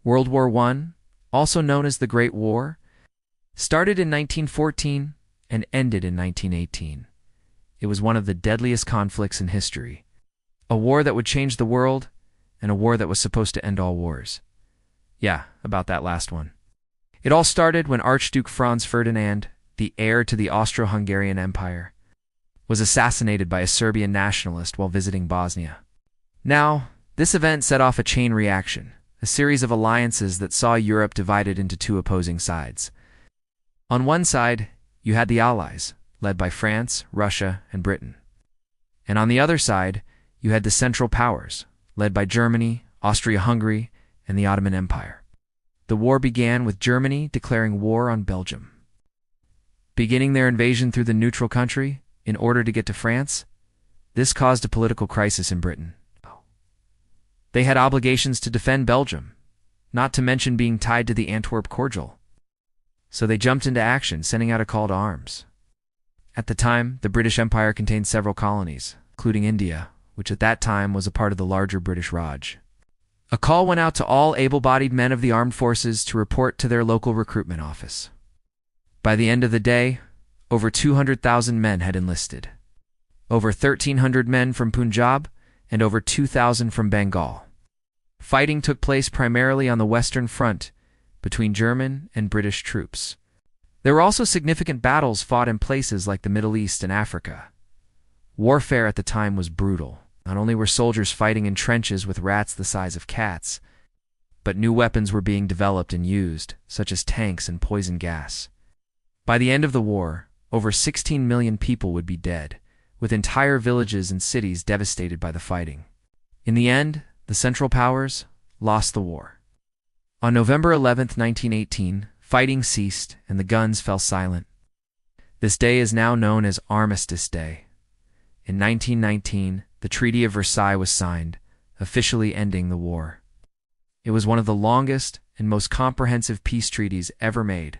World War I, also known as the Great War, started in 1914 and ended in 1918. It was one of the deadliest conflicts in history. A war that would change the world, and a war that was supposed to end all wars. Yeah, about that last one. It all started when Archduke Franz Ferdinand, the heir to the Austro-Hungarian Empire, was assassinated by a Serbian nationalist while visiting Bosnia. Now, this event set off a chain reaction, a series of alliances that saw Europe divided into two opposing sides. On one side, you had the Allies, led by France, Russia, and Britain. And on the other side, you had the Central Powers, led by Germany, Austria-Hungary, and the Ottoman Empire. The war began with Germany declaring war on Belgium. Beginning their invasion through the neutral country in order to get to France, this caused a political crisis in Britain. They had obligations to defend Belgium, not to mention being tied to the Antwerp Cordial. So they jumped into action, sending out a call to arms. At the time, the British Empire contained several colonies, including India, which at that time was a part of the larger British Raj. A call went out to all able-bodied men of the armed forces to report to their local recruitment office. By the end of the day, over 200,000 men had enlisted. Over 1,300 men from Punjab and over 2,000 from Bengal. Fighting took place primarily on the Western Front between German and British troops. There were also significant battles fought in places like the Middle East and Africa. Warfare at the time was brutal. Not only were soldiers fighting in trenches with rats the size of cats, but new weapons were being developed and used, such as tanks and poison gas. By the end of the war, over 16 million people would be dead, with entire villages and cities devastated by the fighting. In the end, the Central Powers lost the war. On November 11, 1918, fighting ceased and the guns fell silent. This day is now known as Armistice Day. In 1919, the Treaty of Versailles was signed, officially ending the war. It was one of the longest and most comprehensive peace treaties ever made,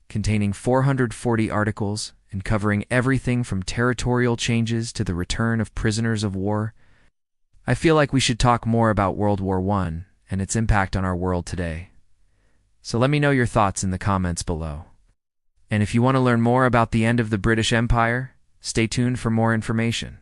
containing 440 articles and covering everything from territorial changes to the return of prisoners of war. I feel like we should talk more about World War I and its impact on our world today. So let me know your thoughts in the comments below. And if you want to learn more about the end of the British Empire, stay tuned for more information.